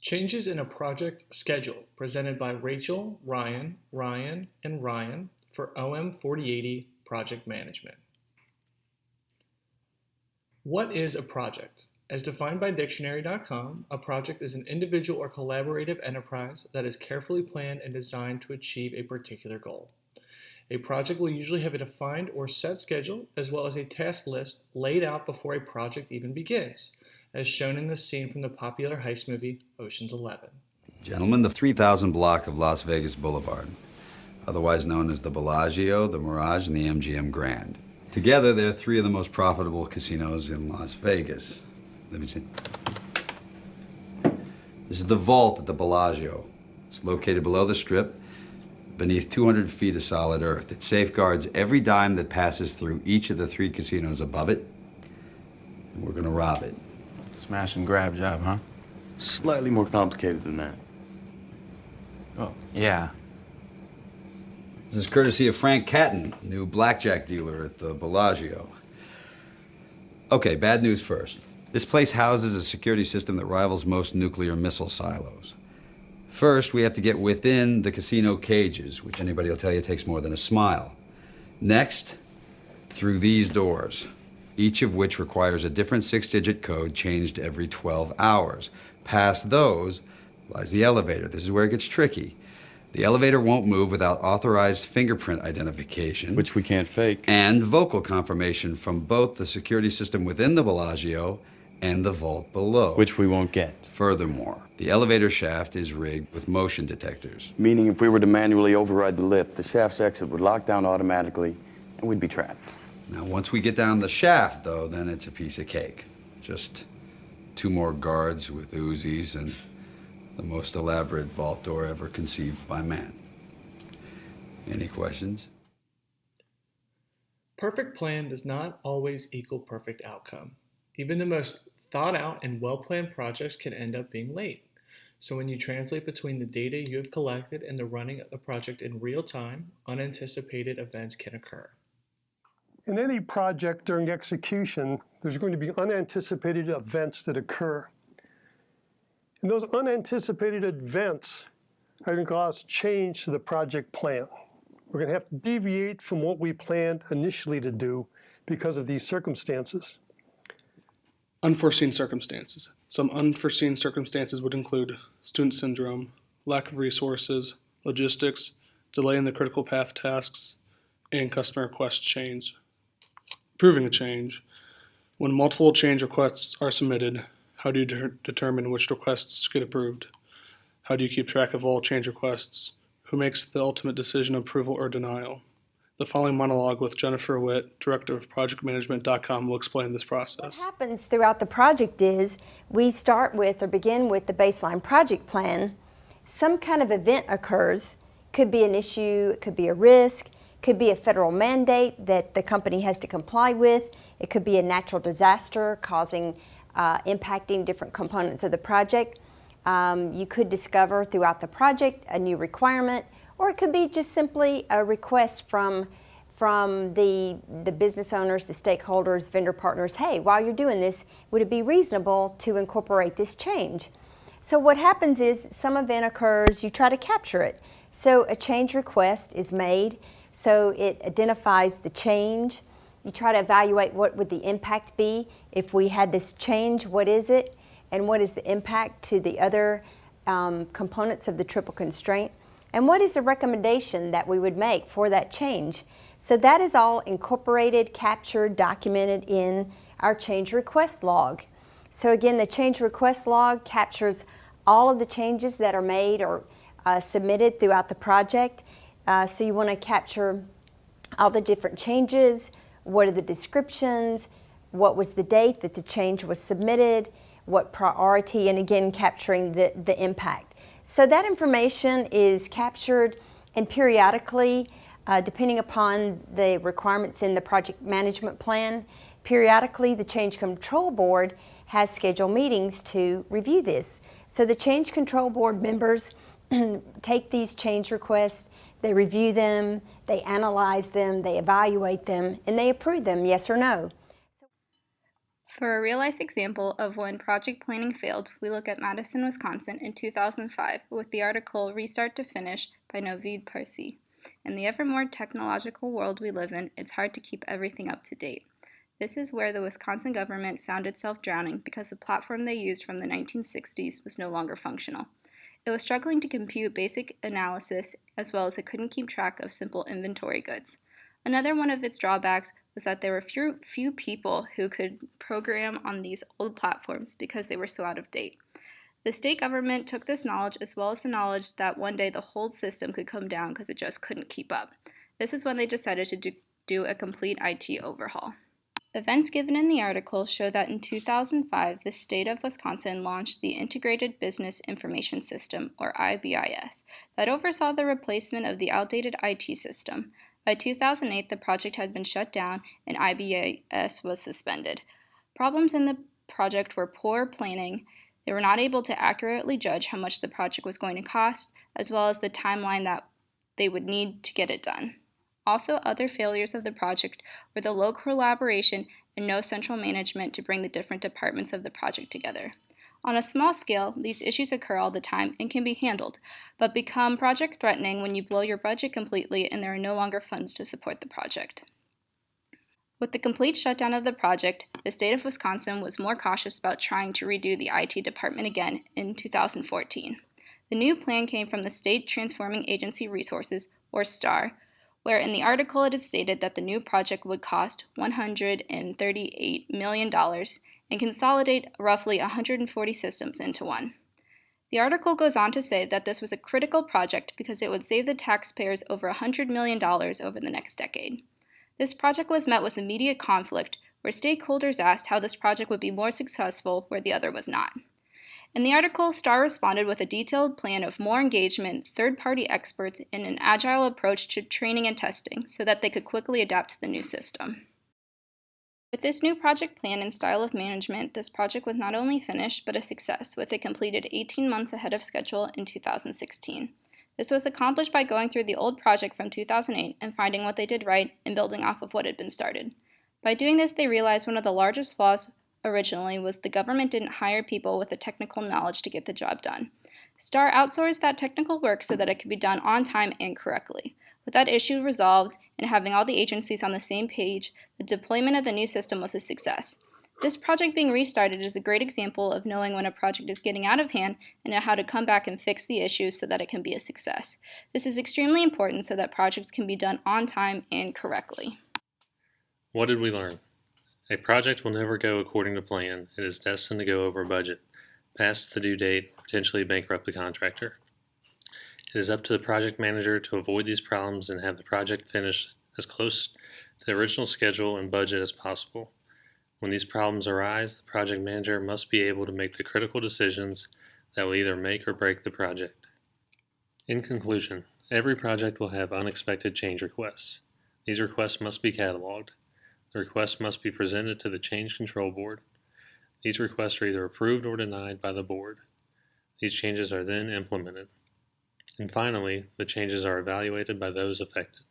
Changes in a project schedule presented by Rachel, Ryan, and Ryan for OM 4080 Project Management. What is a project? As defined by dictionary.com, a project is an individual or collaborative enterprise that is carefully planned and designed to achieve a particular goal. A project will usually have a defined or set schedule as well as a task list laid out before a project even begins, as shown in the scene from the popular heist movie Ocean's 11. Gentlemen, the 3000 block of Las Vegas Boulevard, otherwise known as the Bellagio, the Mirage, and the MGM Grand. Together, they're three of the most profitable casinos in Las Vegas. Let me see. This is the vault at the Bellagio. It's located below the Strip, beneath 200 feet of solid earth. It safeguards every dime that passes through each of the three casinos above it, and we're gonna rob it. Smash and grab job, huh? Slightly more complicated than that. Oh, yeah. This is courtesy of Frank Catton, new blackjack dealer at the Bellagio. Okay, bad news first. This place houses a security system that rivals most nuclear missile silos. First, we have to get within the casino cages, which anybody will tell you takes more than a smile. Next, through these doors, each of which requires a different 6-digit code changed every 12 hours. Past those lies the elevator. This is where it gets tricky. The elevator won't move without authorized fingerprint identification, Which we can't fake. and vocal confirmation from both the security system within the Bellagio and the vault below. Which we won't get. Furthermore, the elevator shaft is rigged with motion detectors. Meaning if we were to manually override the lift, the shaft's exit would lock down automatically and we'd be trapped. Now, once we get down the shaft, though, then it's a piece of cake. Just 2 more guards with Uzis and the most elaborate vault door ever conceived by man. Any questions? Perfect plan does not always equal perfect outcome. Even the most thought out and well-planned projects can end up being late. So when you translate between the data you have collected and the running of the project in real time, unanticipated events can occur. In any project during execution, there's going to be unanticipated events that occur. And those unanticipated events are going to cause change to the project plan. We're going to have to deviate from what we planned initially to do because of these circumstances. Unforeseen circumstances. Some unforeseen circumstances would include student syndrome, lack of resources, logistics, delay in the critical path tasks, and customer request change. Approving a change. When multiple change requests are submitted, how do you determine which requests get approved? How do you keep track of all change requests? Who makes the ultimate decision, approval or denial? The following monologue with Jennifer Witt, Director of ProjectManagement.com, will explain this process. What happens throughout the project is we start with or begin with the baseline project plan. Some kind of event occurs. Could be an issue, it could be a risk, could be a federal mandate that the company has to comply with. It could be a natural disaster causing, impacting different components of the project. You could discover throughout the project a new requirement, or it could be just simply a request from the business owners, the stakeholders, vendor partners, hey, while you're doing this, would it be reasonable to incorporate this change? So what happens is some event occurs, you try to capture it. So a change request is made, so it identifies the change. You try to evaluate what would the impact be if we had this change, what is it, and what is the impact to the other components of the triple constraint, and what is the recommendation that we would make for that change. So that is all incorporated, captured, documented in our change request log. So again, the change request log captures all of the changes that are made or submitted throughout the project. So you want to capture all the different changes, what are the descriptions, what was the date that the change was submitted, what priority, and again capturing the impact. So that information is captured, and periodically, depending upon the requirements in the project management plan, periodically the Change Control Board has scheduled meetings to review this. So the Change Control Board members take these change requests, they review them, they analyze them, they evaluate them, and they approve them, yes or no. For a real-life example of when project planning failed, we look at Madison, Wisconsin in 2005 with the article Restart to Finish by Navid Parsi. In the ever more technological world we live in, it's hard to keep everything up to date. This is where the Wisconsin government found itself drowning because the platform they used from the 1960s was no longer functional. It was struggling to compute basic analysis as well as it couldn't keep track of simple inventory goods. Another one of its drawbacks was that there were few people who could program on these old platforms because they were so out of date. The state government took this knowledge as well as the knowledge that one day the whole system could come down because it just couldn't keep up. This is when they decided to do a complete IT overhaul. Events given in the article show that in 2005, the state of Wisconsin launched the Integrated Business Information System, or IBIS, that oversaw the replacement of the outdated IT system. By 2008, the project had been shut down and IBIS was suspended. Problems in the project were poor planning. They were not able to accurately judge how much the project was going to cost, as well as the timeline that they would need to get it done. Also, other failures of the project were the low collaboration and no central management to bring the different departments of the project together. On a small scale, these issues occur all the time and can be handled, but become project threatening when you blow your budget completely and there are no longer funds to support the project. With the complete shutdown of the project, the state of Wisconsin was more cautious about trying to redo the IT department again in 2014. The new plan came from the State Transforming Agency Resources, or STAR, where in the article it is stated that the new project would cost $138 million and consolidate roughly 140 systems into one. The article goes on to say that this was a critical project because it would save the taxpayers over $100 million over the next decade. This project was met with immediate conflict, where stakeholders asked how this project would be more successful where the other was not. In the article, STAR responded with a detailed plan of more engagement, third-party experts, and an agile approach to training and testing so that they could quickly adapt to the new system. With this new project plan and style of management, this project was not only finished, but a success, with it completed 18 months ahead of schedule in 2016. This was accomplished by going through the old project from 2008 and finding what they did right and building off of what had been started. By doing this, they realized one of the largest flaws originally was the government didn't hire people with the technical knowledge to get the job done. STAR outsourced that technical work so that it could be done on time and correctly. With that issue resolved and having all the agencies on the same page, the deployment of the new system was a success. This project being restarted is a great example of knowing when a project is getting out of hand and how to come back and fix the issues so that it can be a success. This is extremely important so that projects can be done on time and correctly. What did we learn? A project will never go according to plan. It is destined to go over budget, past the due date, potentially bankrupt the contractor. It is up to the project manager to avoid these problems and have the project finished as close to the original schedule and budget as possible. When these problems arise, the project manager must be able to make the critical decisions that will either make or break the project. In conclusion, every project will have unexpected change requests. These requests must be cataloged. The requests must be presented to the Change Control Board. These requests are either approved or denied by the board. These changes are then implemented. And finally, the changes are evaluated by those affected.